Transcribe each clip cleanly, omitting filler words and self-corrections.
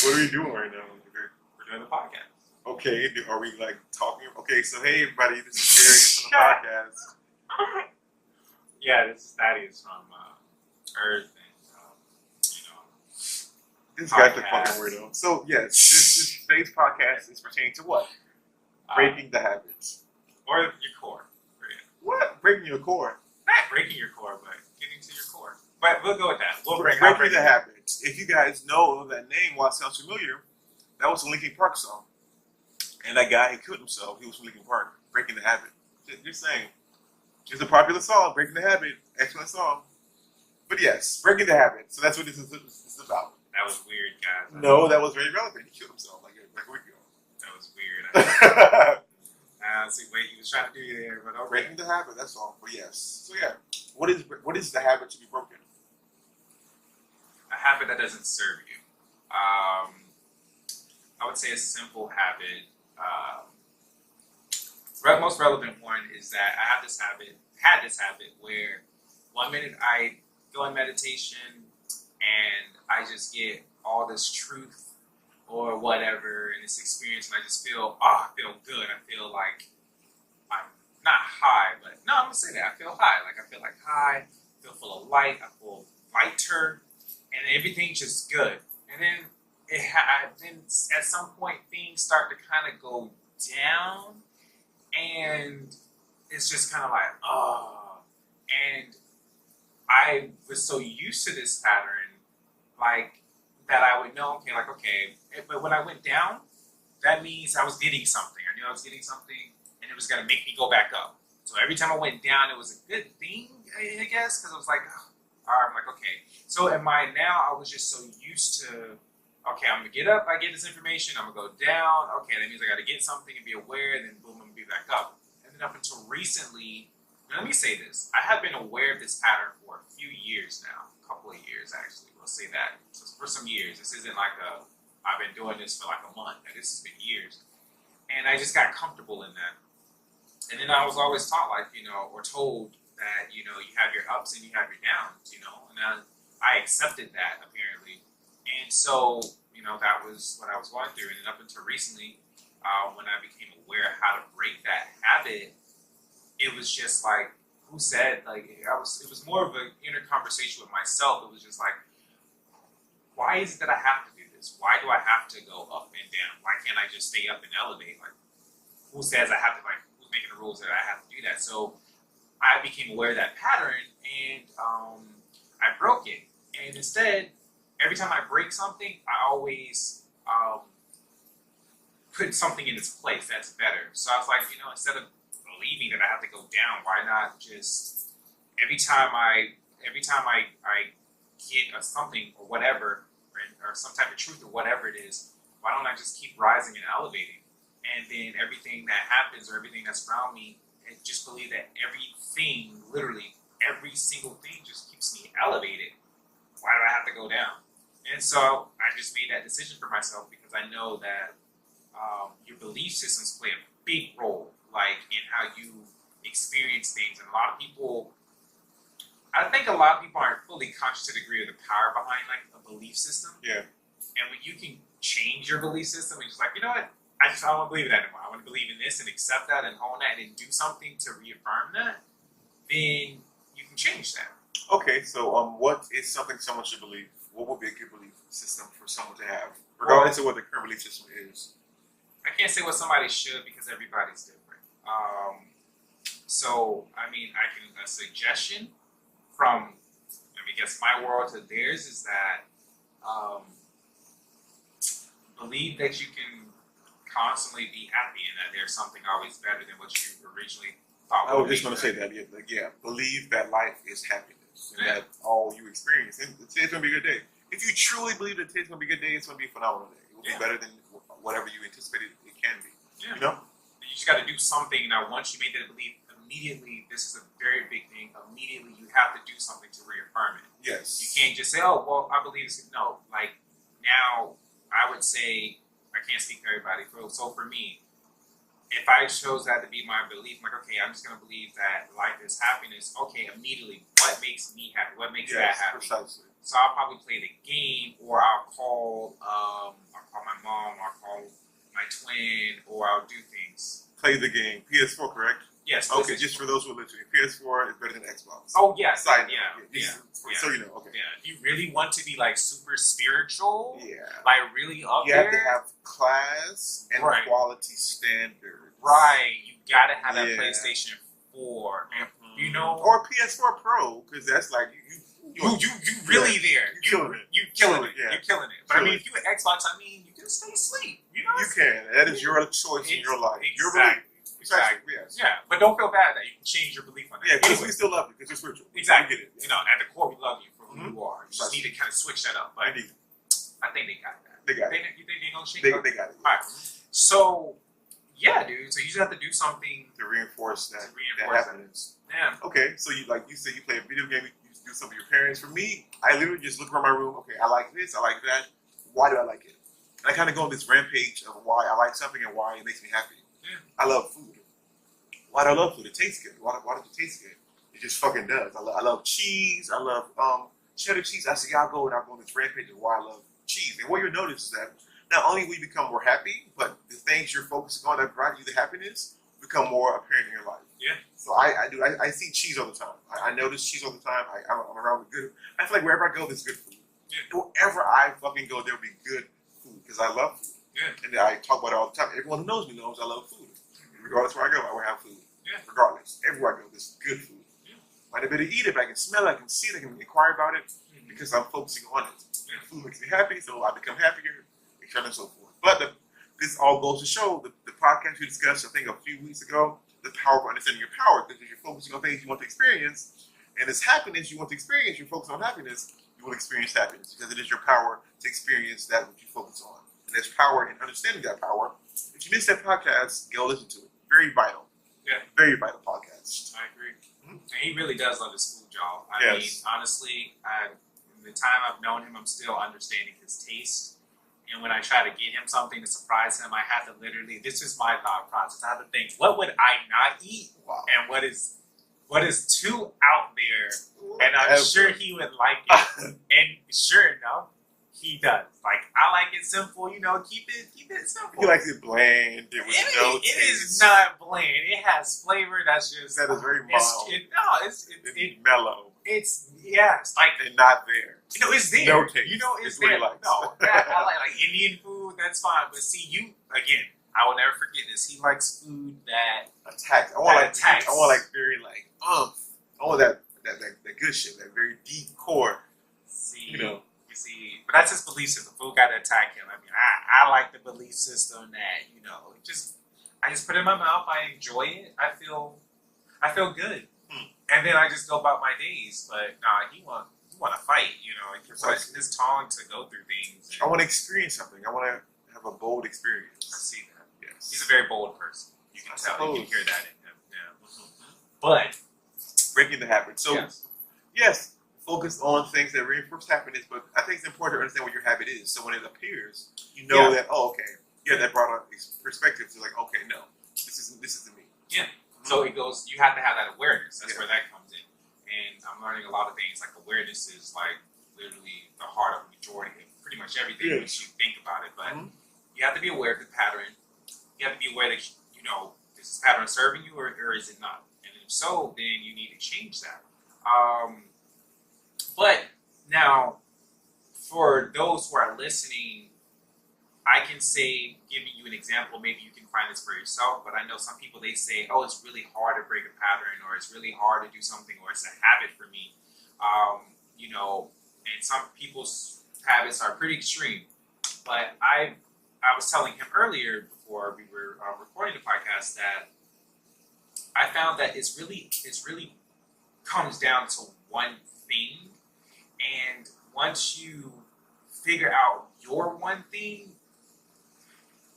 What are we doing right now? We're doing the podcast. Okay, are we like talking? Okay, so hey everybody, this is Darius from the podcast. Yeah, this is Thaddeaus from Earth and This guy's a podcast. fucking weirdo. So yes, this today's podcast is pertaining to what? Breaking the habits. Or your core. What? Breaking your core. Not breaking your core, but getting to your core. But we'll go with that. We'll Breaking the habits. If you guys know that name, why it sounds familiar, that was a Linkin Park song. And that guy, he killed himself. He was from Linkin Park. Breaking the Habit. You're saying it's a popular song. Breaking the Habit. Excellent song. But yes, Breaking the Habit. So that's what this is about. That was weird, guys. No, that was very relevant. He killed himself like a week ago. That was weird. See what he was trying to do there, but okay. Breaking the habit. That's all. But yes. So yeah, what is the habit to be broken? A habit that doesn't serve you. I would say a simple habit. Most relevant one is that I had this habit where 1 minute I go in meditation and I just get all this truth or whatever in this experience, and I just feel, I feel good. I feel like I'm not high, but no, I'm gonna say that I feel high. Like I feel like high, I feel full of light, I feel lighter, and everything's just good. And then then at some point things start to kind of go down, and it's just kind of like, and I was so used to this pattern, like that I would know, okay. But when I went down, that means I was getting something. I knew I was getting something, and it was gonna make me go back up. So every time I went down, it was a good thing, I guess, because I was like, I'm like, okay. So in my now, I was just so used to, okay, I'm gonna get up, I get this information, I'm gonna go down, okay, that means I gotta get something and be aware, and then boom, I'm gonna be back up. And then up until recently, now let me say this, I have been aware of this pattern for a few years now, a couple of years actually, we'll say that. So for some years, this isn't like I've been doing this for like a month, this has been years. And I just got comfortable in that. And then I was always taught, or told that, you have your ups and you have your downs, and I accepted that apparently. And so, that was what I was going through. And then up until recently, when I became aware of how to break that habit, it was just like, who said, it was more of an inner conversation with myself. It was just like, why is it that I have to do this? Why do I have to go up and down? Why can't I just stay up and elevate? Like, who says I have to, who's making the rules that I have to do that? So I became aware of that pattern, and I broke it. And instead, every time I break something, I always put something in its place that's better. So I was like, instead of believing that I have to go down, why not just every time I get something or whatever, or some type of truth or whatever it is, why don't I just keep rising and elevating? And then everything that happens or everything that's around me, and just believe that everything, literally every single thing, just keeps me elevated. Why do I have to go down? And so I just made that decision for myself, because I know that your belief systems play a big role, in how you experience things. And I think a lot of people aren't fully conscious to the degree of the power behind a belief system. Yeah. And when you can change your belief system, and just like, what? I don't want to believe that anymore. I want to believe in this and accept that and own that and do something to reaffirm that, then you can change that. Okay, so what is something someone should believe? What would be a good belief system for someone to have, regardless of what the current belief system is? I can't say what somebody should, because everybody's different. A suggestion from, my world to theirs is that believe that you can constantly be happy and that there's something always better than what you originally thought. I was just going to say that, believe that life is happiness and that all you experience, and today's going to be a good day. If you truly believe that today's going to be a good day, it's going to be a phenomenal day. It will be better than whatever you anticipated it can be. Yeah. You just got to do something. Now, once you made that belief, immediately, this is a very big thing, immediately you have to do something to reaffirm it. Yes. You can't just say, oh, well, I believe this. No, now, I would say, I can't speak for everybody. So for me, if I chose that to be my belief, I'm like, okay, I'm just gonna believe that life is happiness. Okay, immediately, what makes me happy? What makes that happy? Precisely. So I'll probably play the game, or I'll call my mom, or I'll call my twin, or I'll do things. Play the game. PS4, correct? Yes. Okay, just for those who are listening, PS4 is better than Xbox. Oh yes, Side note. yeah. So you know, okay. Yeah, if you really want to be like super spiritual, Yeah. like really up You there, have to have class and Right. quality standards. right? You gotta have that Yeah. PlayStation 4, and Mhm. you know, Or PS4 Pro, because that's like you really there. You're killing it. You killing it. Yeah. You're killing it. But I Killing mean, if you at Xbox, I mean, you can stay asleep. You know, You can. That is your choice in your life. Your belief. Exactly. Yes. Yeah, but don't feel bad that you can change your belief on that. Yeah, because Anyway, we still love you because you're spiritual. exactly. We get it. You know, at the core, we love you for who Mhm. you are. You just need to kind of switch that up. But Indeed. I think they got that. They got it. You think they're gonna change? They it? got it. All right. So, yeah, dude. So you just have to do something To reinforce that, to reinforce that. happiness. Yeah. Okay, so you said you play a video game, you do something with your parents. For me, I literally just look around my room. Okay, I like this, I like that. Why do I like it? And I kind of go on this rampage of why I like something and why it makes me happy. Yeah. I love food. Why do I love food? It tastes good. Why does it taste good? It just fucking does. I love cheese. I love cheddar cheese. I say I'll go on this rampage of why I love cheese. And what you'll notice is that not only will you become more happy, but the things you're focusing on that brought you the happiness become more apparent in your life. Yeah. So I see cheese all the time. I notice cheese all the time. I'm around with good. I feel like wherever I go, there's good food. Yeah. Wherever I fucking go, there'll be good food because I love food. Yeah. And I talk about it all the time. Everyone who knows me knows I love food. Regardless where I go, I will have food. Yeah. Regardless, everywhere I go, there's good food. Yeah. Might not be able to eat it, but I can smell it, I can see it, I can inquire about it because I'm focusing on it. Yeah. And food makes me happy, so I become happier, et cetera and so forth. But this all goes to show the podcast we discussed, I think, a few weeks ago, the power of understanding your power, because if you're focusing on things you want to experience, and it's happiness you want to experience, you're focused on happiness, you will experience happiness because it is your power to experience that which you focus on. And there's power in understanding that power. If you missed that podcast, go listen to it. Very vital. Yeah. Very vital podcast. I agree. And he really does love his food, y'all. I Yes. mean, honestly, in the time I've known him, I'm still understanding his taste. And when I try to get him something to surprise him, I have to literally, this is my thought process. I have to think, what would I not eat? Wow. And what is too out there? And I'm sure he would like it. And sure enough, he does. Like, I like it simple, you know, keep it simple. He likes it bland. It is not bland. It has flavor that's just That is very it's, mild. it's mellow it's like and not there. you know it's there. No taste. You know it's It's what he there. likes. No, I like Indian food. That's fine. But see, you again. I will never forget this. He likes food that Attacks. I want attacks. I want very I want that good shit. That very deep core. see. You know. You see, but that's his belief system. Food got to attack him. I mean, I like the belief system that I just put it in my mouth. I enjoy it. I feel good, and then I just go about my days. But nah, he want to fight. You know, he wants his tongue to go through things. I want to experience something. I want to have a bold experience. I see that. Yes. He's a very bold person. You can I tell. suppose. You can hear that in him. Yeah. But Breaking the habit. So yes, focus on things that reinforce happiness, but I think it's important to understand what your habit is. So when it appears, you know that that brought up perspective to like, okay, no, this isn't me. Yeah. So it goes. You have to have that awareness. That's Yeah. where that comes in. And I'm learning a lot of things. Like awareness is like literally the heart of the majority of pretty much everything Yeah. once you think about it. But Mhm. you have to be aware of the pattern. You have to be aware that is this pattern serving you or is it not? And if so, then you need to change that. But now, for those who are listening, I can say, giving you an example, maybe you can find this for yourself, but I know some people, they say, oh, it's really hard to break a pattern, or it's really hard to do something, or it's a habit for me. And some people's habits are pretty extreme. But I was telling him earlier before we were recording the podcast that I found that it's really comes down to one thing. And once you figure out your one thing,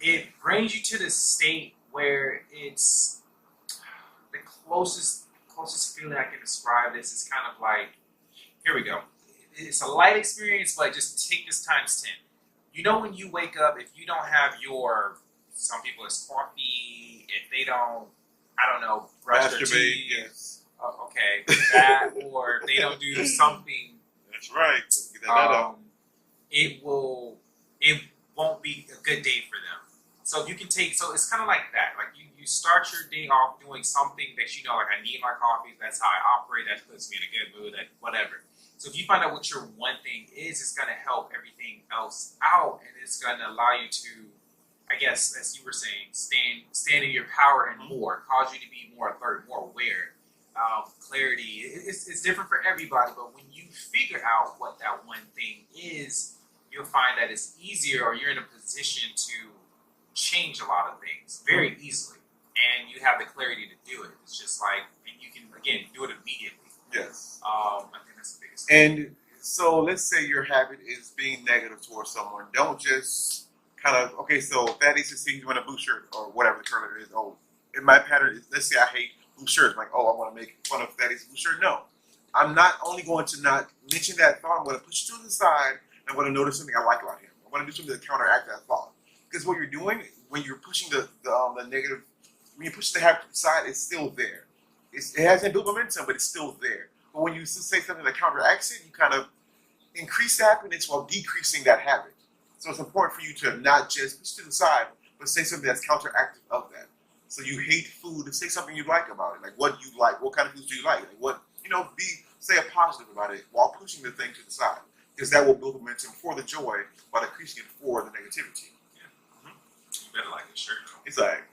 it brings you to the state where it's the closest feeling I can describe this is kind of like, here we go. It's a light experience, but just take this times 10. You know when you wake up, if you don't have some people it's coffee if they don't, I don't know, brush their Masturbate, teeth. yes. Okay, that, or if they don't do something, That's right. Get that out. it won't be a good day for them. So if you can take, so it's kind of like that. Like you start your day off doing something that you know, like I need my coffee. That's how I operate. That puts me in a good mood. That whatever. So if you find out what your one thing is, it's going to help everything else out, and it's going to allow you to, I guess, as you were saying, stand in your power and more, cause you to be more alert, more aware. Clarity. It's different for everybody, but when you figure out what that one thing is, you'll find that it's easier, or you're in a position to change a lot of things very easily, and you have the clarity to do it. It's just like, and you can again do it immediately. Yes. I think that's the biggest thing. And so let's say your habit is being negative towards someone. Don't just kind of, okay, so Thaddeus is seeing you in a blue shirt or whatever the color is. Oh, in my pattern is, let's say I hate blue shirts. I'm like, oh, I want to make fun of Thaddeus' blue shirt. No. I'm not only going to not mention that thought, I'm going to push it to the side, and I'm going to notice something I like about him. I'm going to do something to counteract that thought. Because what you're doing, when you're pushing the negative, when you push the habit to the side, it's still there. It hasn't built momentum, but it's still there. But when you say something that counteracts it, you kind of increase the happiness while decreasing that habit. So it's important for you to not just push to the side, but say something that's counteractive of that. So you hate food, say something you like about it. Like what you like, what kind of foods do you like? Like what, say a positive about it while pushing the thing to the side. Because that will build momentum for the joy while decreasing it for the negativity. You better like your shirt, though. It's alright.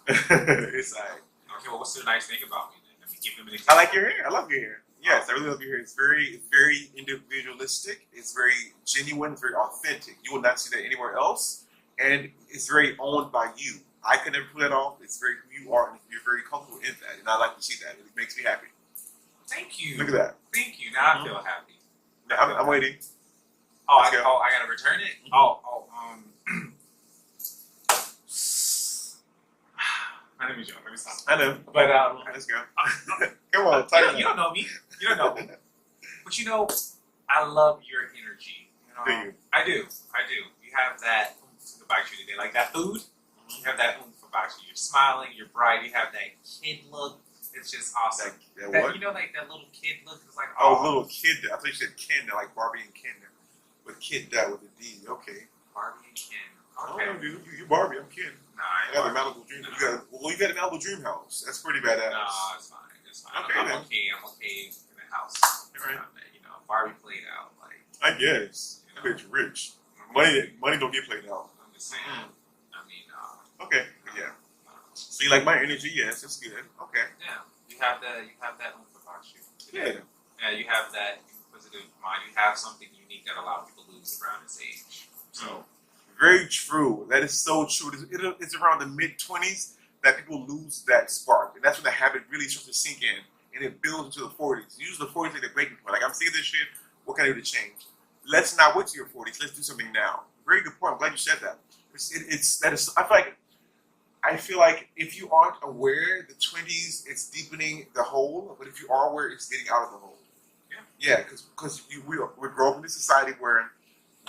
It's alright. Okay, well, what's the nice thing about me then? Let me give them an example. I like your hair. I love your hair. Yes, I really love your hair. It's very individualistic. It's very genuine. It's very authentic. You will not see that anywhere else. And it's very owned by you. I could never pull that off. It's very who you are, and you're very comfortable in that. And I like to see that. It makes me happy. Thank you. Look at that. Thank you. Now I feel happy. I'm waiting. I gotta return it? I didn't mean to joke. Let me stop. I know. But let's go. Come on, talk you don't know me. You don't know me. But I love your energy. Do you? I do. You have that oomph about you today. Like that food, you have that oomph about you. You're smiling, you're bright, you have that kid look. It's just awesome. That what? Like that little kid look. It's like, little kid. I thought you said Ken, like Barbie and Ken. With kid with a D. Okay. Barbie and Ken. Okay. Oh, dude, you Barbie, I'm Ken. Nah, I got a Malibu Dream. No. You got a Malibu Dream house. That's pretty badass. No, it's fine. Okay, I'm then. okay in the house. All right. Barbie played out. Like, I guess. That bitch rich. Money don't get played out. I'm just saying. Okay. Yeah. So you like my energy? Yes, that's good. Okay. Yeah. You have that oomph about you. Yeah. Yeah. You have that inquisitive mind. You have something unique that a lot of people lose around this age. So. Very true. That is so true. It's around the mid-20s that people lose that spark. And that's when the habit really starts to sink in. And it builds into the 40s. Usually the 40s are the breaking point. Like, I'm seeing this shit. What can I do to change? Let's not wait to your 40s. Let's do something now. Very good point. I'm glad you said that. I feel like if you aren't aware, the 20s, it's deepening the hole. But if you are aware, it's getting out of the hole. Yeah, because we grow up in a society where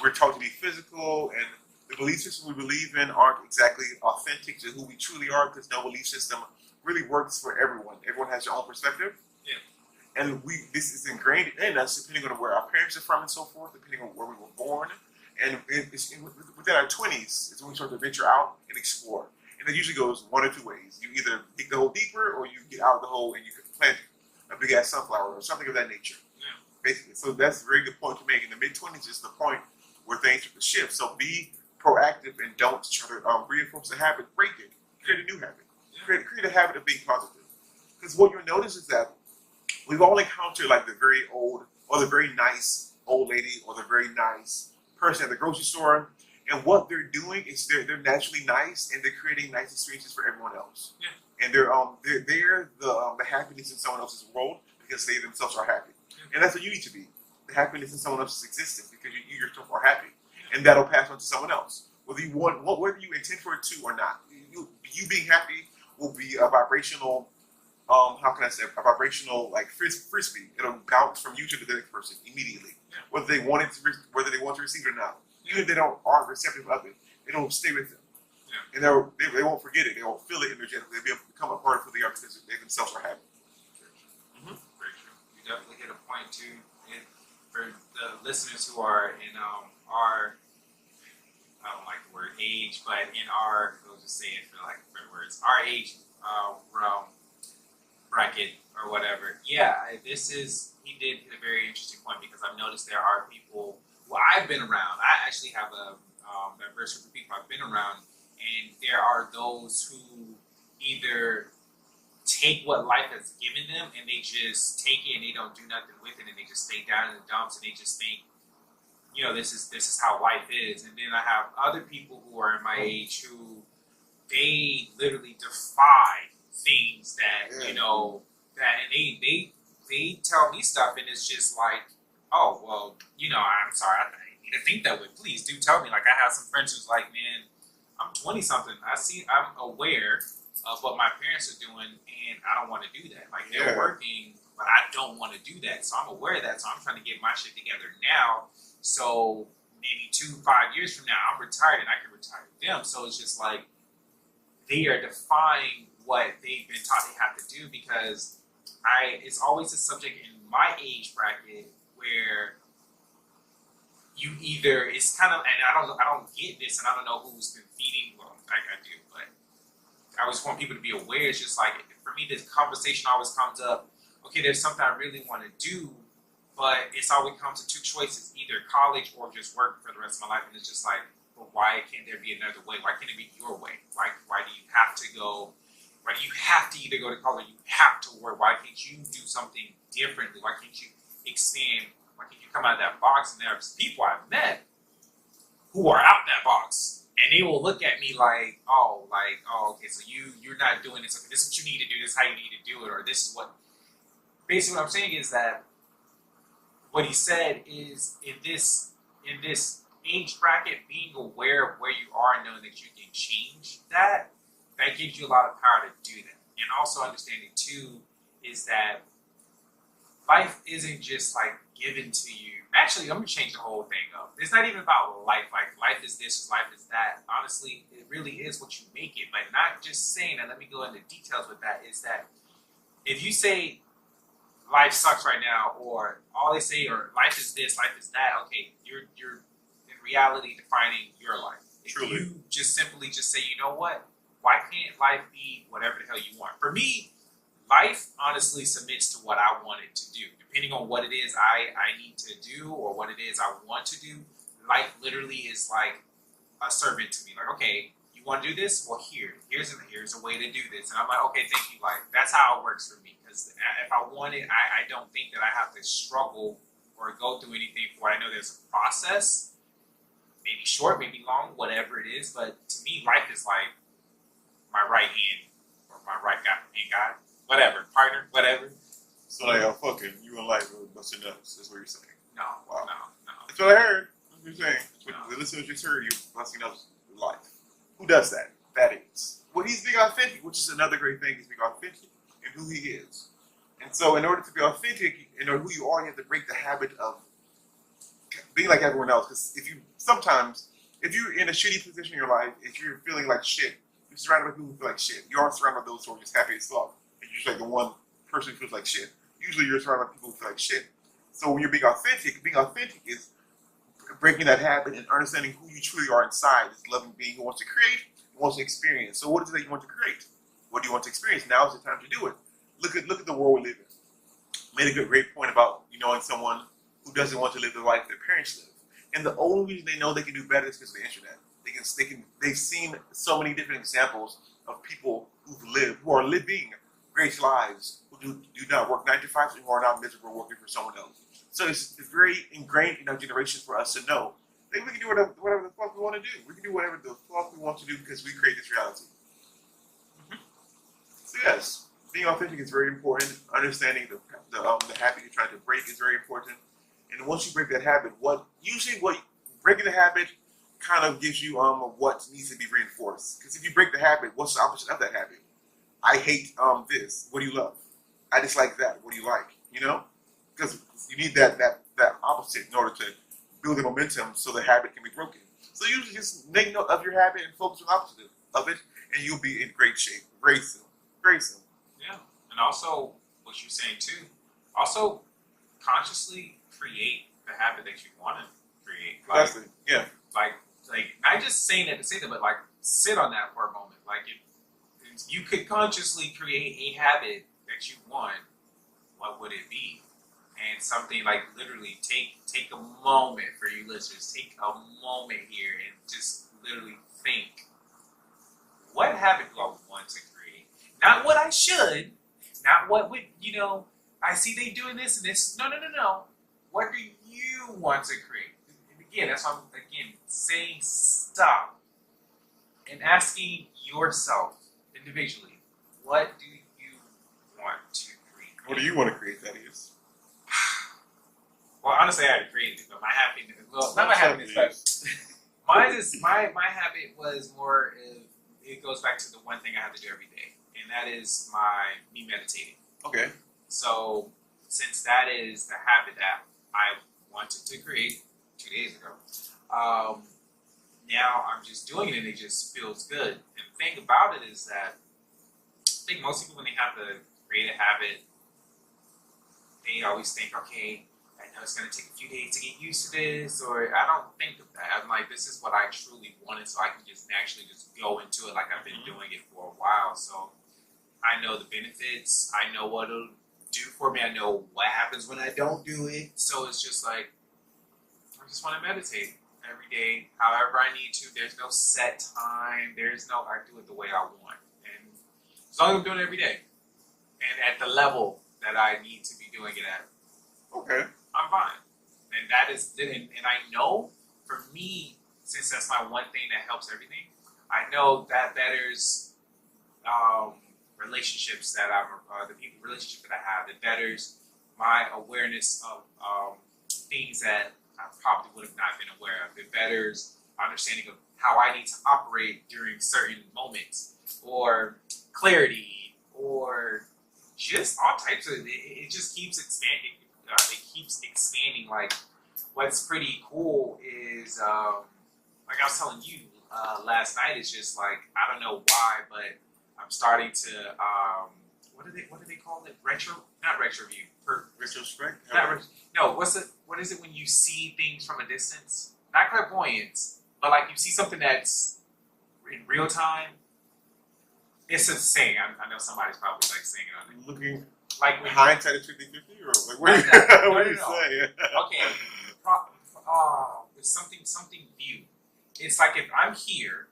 we're taught to be physical, and the belief system we believe in aren't exactly authentic to who we truly are, because no belief system really works for everyone. Everyone has their own perspective. Yeah. And this is ingrained in us depending on where our parents are from and so forth, depending on where we were born. And within our 20s is when we start to venture out and explore. And it usually goes one or two ways. You either dig the hole deeper, or you get out of the hole and you can plant a big-ass sunflower or something of that nature. Yeah. Basically. So that's a very good point to make. In the mid-20s is the point where things start to shift. So be proactive and don't try to reinforce a habit. Break it. Create a new habit. Yeah. Create a habit of being positive. Because what you'll notice is that we've all encountered like the very old or the very nice old lady or the very nice person at the grocery store. And what they're doing is they're naturally nice, and they're creating nice experiences for everyone else. Yeah. And they're the happiness in someone else's world because they themselves are happy. Yeah. And that's what you need to be. The happiness in someone else's existence because you yourself are happy. And that'll pass on to someone else. Whether you intend for it to or not. You being happy will be a vibrational, a vibrational like frisbee. It'll bounce from you to the next person immediately. Yeah. Whether they want to receive it or not. Even if they aren't receptive of it, it'll stay with them. and they won't forget it. They won't feel it energetically. They'll become a part of who they are because they themselves are happy. Very true. You definitely hit a point too. And for the listeners who are in our, I don't like the word age, but in our, we'll just say it for like better words, our age realm bracket or whatever. Yeah, he did hit a very interesting point because I've noticed there are people who I've been around. I actually have a diverse group of people I've been around, and there are those who either take what life has given them and they just take it and they don't do nothing with it and they just stay down in the dumps and they just think, this is how life is. And then I have other people who are in my age who they literally defy things that that, and they tell me stuff and it's just like, oh well, I'm sorry, I need to think that way. Please do tell me. Like I have some friends who's like, man, I'm 20 something. I'm aware of what my parents are doing, and I don't want to do that. Like they're working, but I don't want to do that. So I'm aware of that. So I'm trying to get my shit together now. So maybe 2-5 years from now, I'm retired and I can retire with them. So it's just like they are defying what they've been taught they have to do because it's always a subject in my age bracket where you either it's kind of, and I don't get this, and I don't know who's been feeding. Well, I do, but I always want people to be aware. It's just like for me, this conversation always comes up. Okay, there's something I really want to do, but it's always comes to two choices: either college or just work for the rest of my life. And it's just like, well, why can't there be another way? Why can't it be your way? Why do you have to go? Why do you have to either go to college or you have to work? Why can't you do something differently? Why can't you expand? Why can't you come out of that box? And there's people I've met who are out that box. And they will look at me like, okay, so you're not doing this. Okay, this is what you need to do. This is how you need to do it. Or this is what... Basically what I'm saying is that what he said is in this age bracket, being aware of where you are and knowing that you can change that gives you a lot of power to do that. And also understanding too is that life isn't just like given to you. Actually, I'm gonna change the whole thing up. It's not even about life. Like life is this, life is that. Honestly, it really is what you make it. But not just saying that. Let me go into details with that. Is that if you say life sucks right now, or all they say, or life is this, life is that. Okay, you're in reality defining your life. If Truly. you just simply just say, you know what? Why can't life be whatever the hell you want? For me, life honestly submits to what I want it to do. Depending on what it is I need to do or what it is I want to do, life literally is like a servant to me. Like, okay, you want to do this? Well, here's a way to do this. And I'm like, okay, thank you. Like, that's how it works for me. Because if I want it, I don't think that I have to struggle or go through anything for it. I know there's a process, maybe short, maybe long, whatever it is. But to me, life is like my right hand or my right hand guy, whatever, partner, whatever. So like, fucking, you in life with busting nuts. That's what you're saying. No, Wow. no. That's what I heard. That's what you're saying. No. The listeners just heard you busting nuts with life. Who does that? That is. Well, he's being authentic, which is another great thing. He's being authentic in who he is. And so in order to be authentic, in order who you are, you have to break the habit of being like everyone else. Because if you're in a shitty position in your life, if you're feeling like shit, you're surrounded by people who feel like shit. You aren't surrounded by those who are just happy as fuck. And you're just like the one person who feels like shit. Usually you're surrounded by people who feel like shit. So when you're being authentic is breaking that habit and understanding who you truly are inside. This loving being who wants to create, who wants to experience. So what is it that you want to create? What do you want to experience? Now is the time to do it. Look at the world we live in. Made a great point about knowing someone who doesn't want to live the life their parents live. And the only reason they know they can do better is because of the internet. They've seen so many different examples of people who are living great lives, who do not work 9 to 5, who are not miserable working for someone else. So it's very ingrained in our generation for us to know that we can do whatever the fuck we want to do. We can do whatever the fuck we want to do because we create this reality. Mm-hmm. So yes, being authentic is very important. Understanding the habit you're trying to break is very important. And once you break that habit, breaking the habit kind of gives you what needs to be reinforced. Because if you break the habit, what's the opposite of that habit? I hate this. What do you love? I dislike that. What do you like? You know? Because you need that opposite in order to build the momentum so the habit can be broken. So usually just make note of your habit and focus on the opposite of it, and you'll be in great shape. Very soon. Very soon. Yeah. And also, what you're saying too, also consciously create the habit that you want to create. Like, Exactly. Yeah. like not just saying that to say that, but like sit on that for a moment. Like if you could consciously create a habit that you want, what would it be? And something like literally take a moment for you listeners. Take a moment here and just literally think, what habit do I want to create? Not what I should, not what would, I see they doing this and this. No. What do you want to create? And again, that's why I'm saying stop and asking yourself individually, what do you want to create? What do you want to create, Thaddeus? Well, honestly, I already created it, but my happiness, well, not my happiness, but mine is, my habit was more of, it goes back to the one thing I have to do every day, and that is me meditating. Okay. So, since that is the habit that I wanted to create 2 days ago, now I'm just doing it and it just feels good. And the thing about it is that I think most people, when they have to create a habit, they always think, okay, I know it's going to take a few days to get used to this, or I don't think of that. I'm like, this is what I truly wanted, so I can just naturally just go into it like I've been doing it for a while. So I know the benefits. I know what it'll do for me. I know what happens when I don't do it. So it's just like, I just want to meditate every day, however I need to. There's no set time. I do it the way I want. And as long as I'm doing it every day, and at the level that I need to be doing it at, Okay. I'm fine. And that is, and I know for me, since that's my one thing that helps everything, I know that betters relationships that relationship that I have. It betters my awareness of things that I probably would have not been aware of. It betters understanding of how I need to operate during certain moments, or clarity, or just all types of it. It just keeps expanding. It keeps expanding. Like, what's pretty cool is, like I was telling you last night, it's just like, I don't know why, but I'm starting to, what do they call it? Not retro view. Retrospect? No, what is it when you see things from a distance? Not clairvoyance, but like you see something that's in real time. It's a saying. I know somebody's probably like saying it on it. Looking like when hindsight is 50/50, or like what do you say? Okay. It's something view. It's like if I'm here,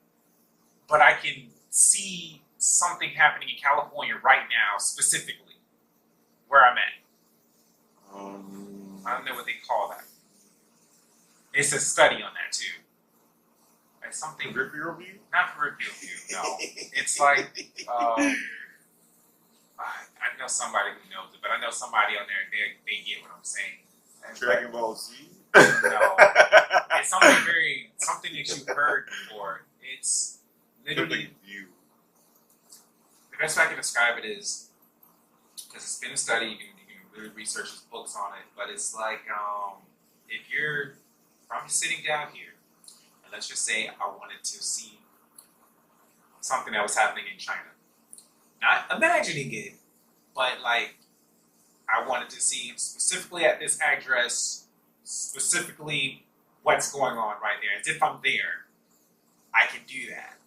but I can see something happening in California right now, specifically where I'm at. I don't know what they call that. It's a study on that too. It's something peripheral view? Not peripheral view. No, it's like I know somebody who knows it, but I know somebody on there. They get what I'm saying. Dragon Ball Z. No, it's something that you've heard before. It's literally view. The best way I can describe it is, because it's been a study, you can really research his books on it, but it's like if I'm sitting down here, and let's just say I wanted to see something that was happening in China. Not imagining it, but like I wanted to see specifically at this address, specifically what's going on right there. As if I'm there, I can do that.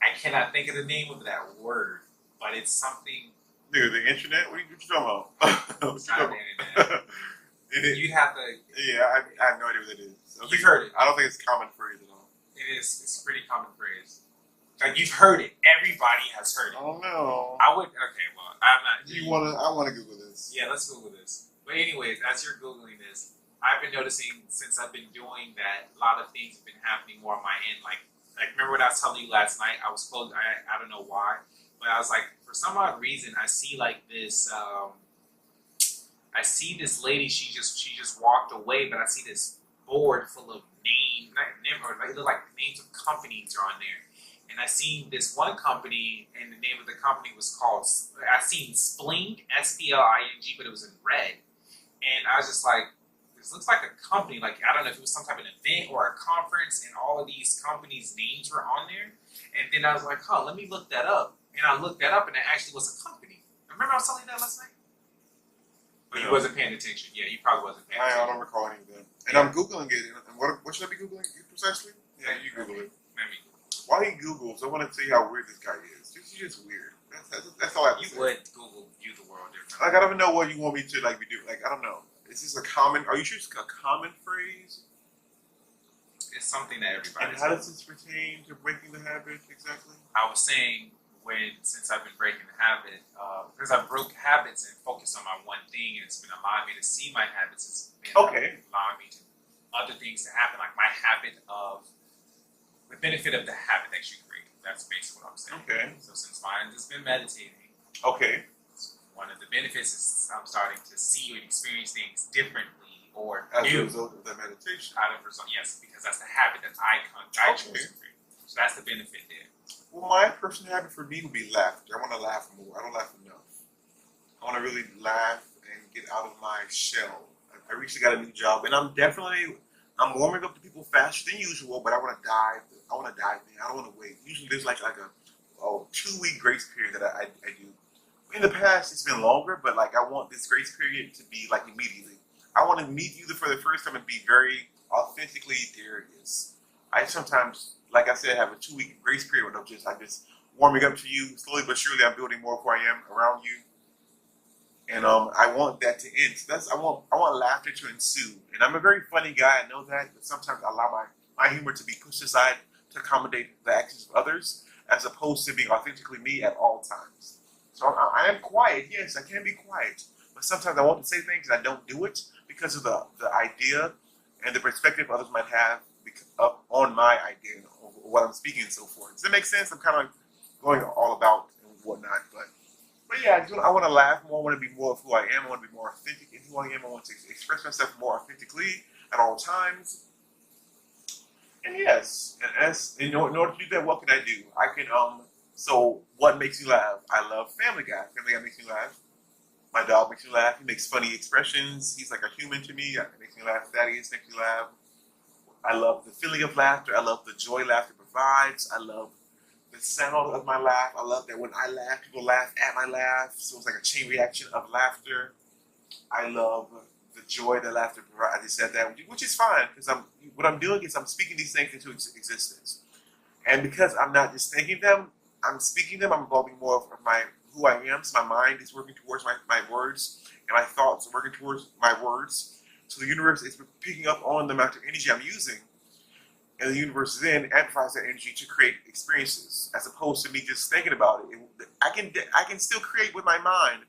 I cannot think of the name of that word, but it's something. Dude, the internet? What are you talking about? It's not the internet. You'd have to. Yeah, I have no idea what it is. You've heard it. I don't think it's a common phrase at all. It is. It's a pretty common phrase. Like, you've heard it. Everybody has heard it. Oh no. I would. Okay, well, I'm not. I wanna Google this. Yeah, let's Google this. But anyways, as you're Googling this, I've been noticing since I've been doing that, a lot of things have been happening more on my end. Like remember what I was telling you last night? I was close. I don't know why, but I was like, for some odd reason, I see like this. I see this lady. She just walked away, but I see this board full of names. Like it look like names of companies are on there. And I seen this one company, and the name of the company was called. I seen Spling, Spling, but it was in red. And I was just like, because it looks like a company. Like, I don't know if it was some type of event or a conference, and all of these companies' names were on there. And then I was like, huh, let me look that up. And I looked that up, and it actually was a company. Remember I was telling you that last night? But you wasn't paying attention. Yeah, you probably wasn't paying attention. I don't recall any of them. And I'm Googling it. And what should I be Googling precisely? Yeah, you Google it. Let me. While he Googles, I want to tell you how weird this guy is. He's just weird. That's all I have to say. You would Google view the world differently. Like, I don't even know what you want me to like be doing. Like, I don't know. Is this a common? Are you sure it's a common phrase? It's something that everybody. And how does this pertain to breaking the habit exactly? I was saying since I've been breaking the habit, because I broke habits and focused on my one thing, and it's been allowing me to see my habits. It's been allowing me to other things to happen, like my habit of the benefit of the habit that you create. That's basically what I'm saying. Okay. So since mine has been meditating. Okay. One of the benefits is I'm starting to see and experience things differently or as new. a result of that meditation. Yes, because that's the habit that I chose to create. So that's the benefit there. Well, my personal habit for me would be laughter. I want to laugh more. I don't laugh enough. I want to really laugh and get out of my shell. I recently got a new job, and I'm warming up to people faster than usual, but I want to dive. I want to dive in. I don't want to wait. Usually there's like a 2-week grace period that I do. In the past, it's been longer, but like I want this grace period to be like immediately. I want to meet you for the first time and be very authentically Darius. I sometimes, like I said, have a 2-week grace period where I'm just warming up to you. Slowly but surely, I'm building more of who I am around you. And I want that to end. So I want laughter to ensue. And I'm a very funny guy. I know that, but sometimes I allow my humor to be pushed aside to accommodate the actions of others, as opposed to being authentically me at all times. So I am quiet. Yes, I can be quiet, but sometimes I want to say things and I don't do it because of the idea and the perspective others might have on my idea of what I'm speaking and so forth. Does that make sense? I'm kind of going all about and whatnot, but yeah, I want to laugh more. I want to be more of who I am. I want to be more authentic in who I am. I want to express myself more authentically at all times. And yes, in order to do that, what can I do? I can So what makes me laugh? I love Family Guy. Family Guy makes me laugh. My dog makes me laugh. He makes funny expressions. He's like a human to me. It makes me laugh. Thaddeaus makes me laugh. I love the feeling of laughter. I love the joy laughter provides. I love the sound of my laugh. I love that when I laugh, people laugh at my laugh. So it's like a chain reaction of laughter. I love the joy that laughter provides. I just said that, which is fine, because what I'm doing is I'm speaking these things into existence. And because I'm not just thinking them, I'm speaking them, I'm involving more of who I am. So my mind is working towards my words, and my thoughts are working towards my words. So the universe is picking up on the amount of energy I'm using, and the universe then amplifies that energy to create experiences, as opposed to me just thinking about it. I can still create with my mind,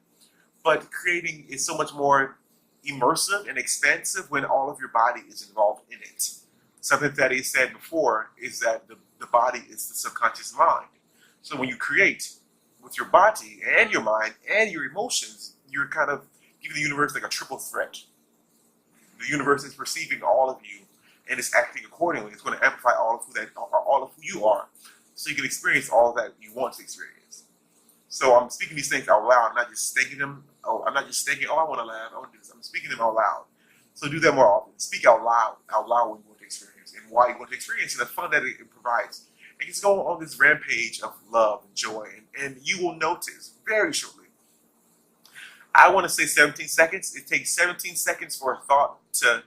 but creating is so much more immersive and expansive when all of your body is involved in it. Something that he said before is that the body is the subconscious mind. So when you create with your body and your mind and your emotions, you're kind of giving the universe like a triple threat. The universe is perceiving all of you and is acting accordingly. It's going to amplify all of who you are, so you can experience all that you want to experience. So I'm speaking these things out loud. I'm not just thinking them. I'm not just thinking, I want to laugh. I want to do this. I'm speaking them out loud. So do that more often. Speak out loud when you want to experience, and why you want to experience, and the fun that it provides. And just go on this rampage of love and joy, and you will notice very shortly. I want to say 17 seconds. It takes 17 seconds for a thought to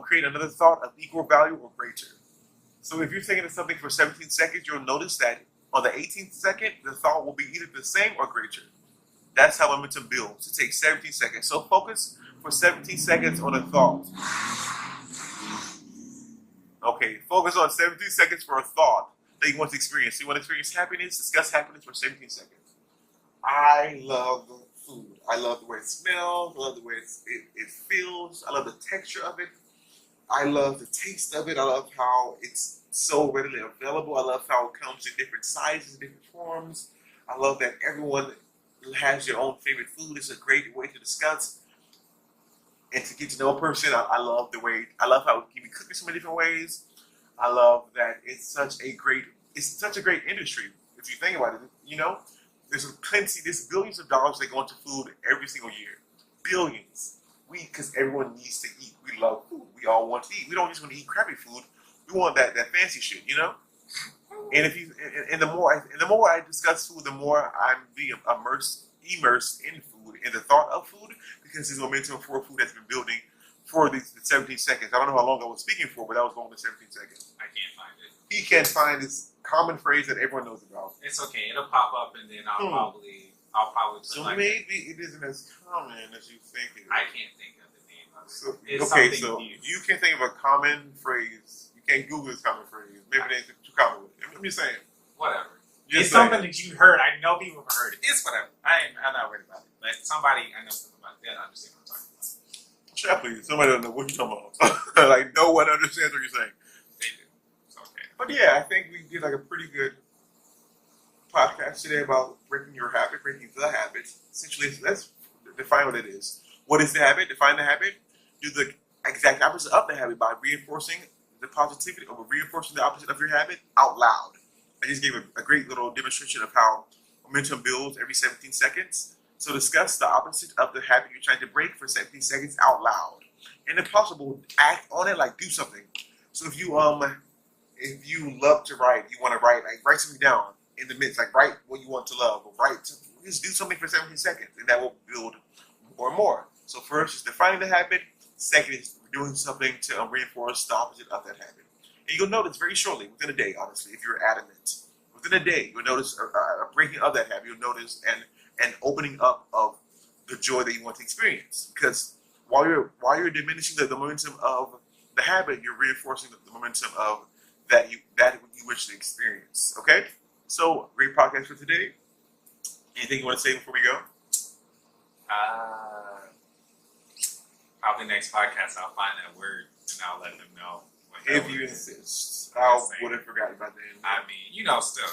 create another thought of equal value or greater. So if you're thinking of something for 17 seconds, you'll notice that on the 18th second, the thought will be either the same or greater. That's how momentum builds. It takes 17 seconds. So focus for 17 seconds on a thought. Okay, focus on 17 seconds for a thought that you want to experience. You want to experience happiness? Discuss happiness for 17 seconds. I love food. I love the way it smells. I love the way it feels. I love the texture of it. I love the taste of it. I love how it's so readily available. I love how it comes in different sizes, different forms. I love that everyone has their own favorite food. It's a great way to discuss and to get to know a person. I love how it can be cooked in so many different ways. I love that it's such a great industry. If you think about it, there's billions of dollars that go into food every single year. Billions. because everyone needs to eat. We love food. We all want to eat. We don't just want to eat crappy food. We want that fancy shit, you know. And if you and the more I discuss food, the more I'm being immersed in food, in the thought of food, because this momentum for food has been building for the 17 seconds. I don't know how long I was speaking for, but that was longer than 17 seconds. I can't find it. He can't find this common phrase that everyone knows about. It's okay. It'll pop up, and then I'll probably. So maybe it isn't as common as you think it is. I can't think of the name of it. So, It's okay, something so new. you can think of a common phrase. You can't Google this common phrase. Maybe it ain't too common with it. I'm just saying. Whatever. Just It's saying. something that you heard. I know people have heard it. It's whatever. I'm not worried about it. But somebody I know something about it. They'll understand what I'm talking about. Chat, please. Somebody don't know what you're talking about. Like, no one understands what you're saying. They do. It's okay. But yeah, I think we did like a pretty good podcast today about breaking your habit, breaking the habit. Essentially, let's define what it is. What is the habit? Define the habit. Do the exact opposite of the habit by reinforcing the positivity or reinforcing the opposite of your habit out loud. I just gave a great little demonstration of how momentum builds every 17 seconds. So discuss the opposite of the habit you're trying to break for 17 seconds out loud. And if possible, act on it, like do something. So if you love to write, you want to write something down in the midst, like write what you want to love, or just do something for 17 seconds, and that will build more and more. So first is defining the habit. Second is doing something to reinforce the opposite of that habit. And you'll notice very shortly, within a day, honestly, if you're adamant, within a day, you'll notice a breaking of that habit. You'll notice an opening up of the joy that you want to experience. Because while you're diminishing the momentum of the habit, you're reinforcing the momentum of that you wish to experience. Okay? So, great podcast for today. Anything you want to say before we go? Probably next podcast I'll find that word and I'll let them know. If you insist. I would have forgotten about that. I mean, still,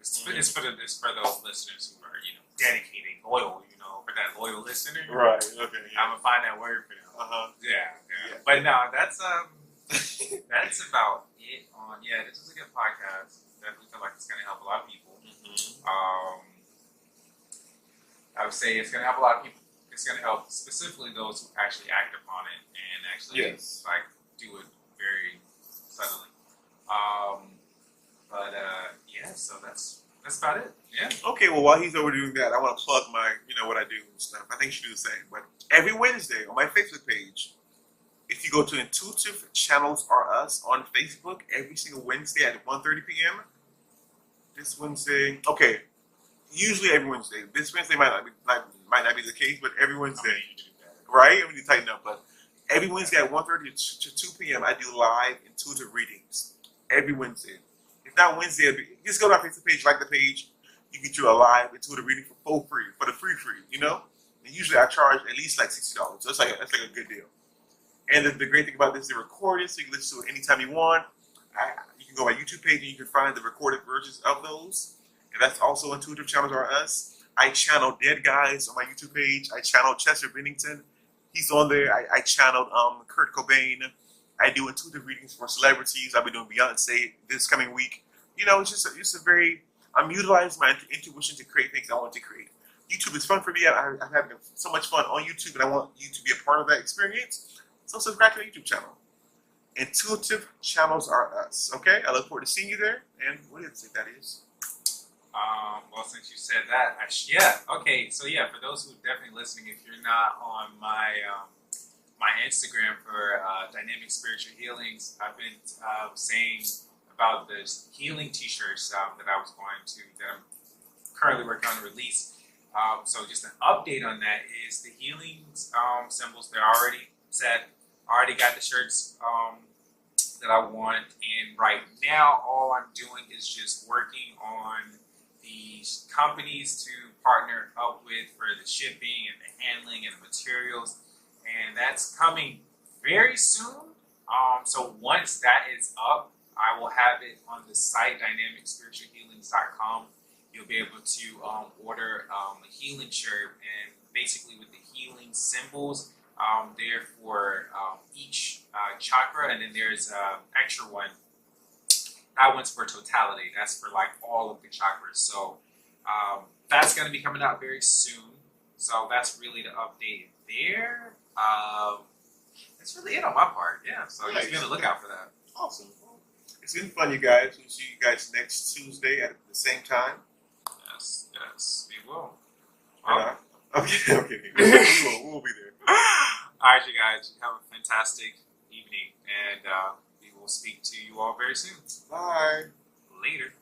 it's for those listeners who are, dedicated, loyal, for that loyal listener. Right. Okay. Yeah. I'm gonna find that word for them. Yeah. But no, that's that's about it. This is a good podcast. Definitely feel like it's gonna help a lot of people. I would say it's gonna help a lot of people. It's gonna help specifically those who actually act upon it and actually do it very subtly. So that's about it. Yeah. Okay, well, while he's over doing that, I want to plug my, what I do and stuff. I think you should do the same. But every Wednesday on my Facebook page, if you go to Intuitive Channels Are Us on Facebook, every single Wednesday at 1:30 p.m. This Wednesday, okay, usually every Wednesday. This Wednesday might not be the case, but every Wednesday, right? I mean, you tighten up. But every Wednesday at 1:30 to 2 p.m., I do live intuitive readings. Every Wednesday. If not Wednesday, just go to our Facebook page, like the page. You get you a live intuitive reading for free, for the free, And usually I charge at least like $60. So that's like a good deal. And the great thing about this is they record it, so you can listen to it anytime you want. You can go to my YouTube page and you can find the recorded versions of those. And that's also Intuitive Channels Are Us. I channel Dead Guys on my YouTube page. I channel Chester Bennington. He's on there. I channeled Kurt Cobain. I do intuitive readings for celebrities. I'll be doing Beyonce this coming week. I'm utilizing my intuition to create things I want to create. YouTube is fun for me. I'm having so much fun on YouTube, and I want you to be a part of that experience. So subscribe to my YouTube channel. Intuitive Channels Are Us. Okay? I look forward to seeing you there. And what do you think that is? Well, since you said that, okay. So for those who are definitely listening, if you're not on my my Instagram for Dynamic Spiritual Healings, I've been saying about the healing T-shirts that I'm currently working on to release. So just an update on that is the healing symbols. They're already set. I already got the shirts that I want, and right now all I'm doing is just working on the companies to partner up with for the shipping and the handling and the materials, and that's coming very soon. So once that is up, I will have it on the site dynamicspiritualhealings.com. You'll be able to order a healing shirt, and basically with the healing symbols there for each chakra, and then there's an extra one. That one's for totality. That's for like all of the chakras. So that's going to be coming out very soon. So that's really the update there. That's really it on my part. Yeah, so just be on the lookout for that. Awesome. It's been fun, you guys. We'll see you guys next Tuesday at the same time. Yes, we will. Okay. We'll be there. All right, you guys. Have a fantastic evening, and we will speak to you all very soon. Bye. Later.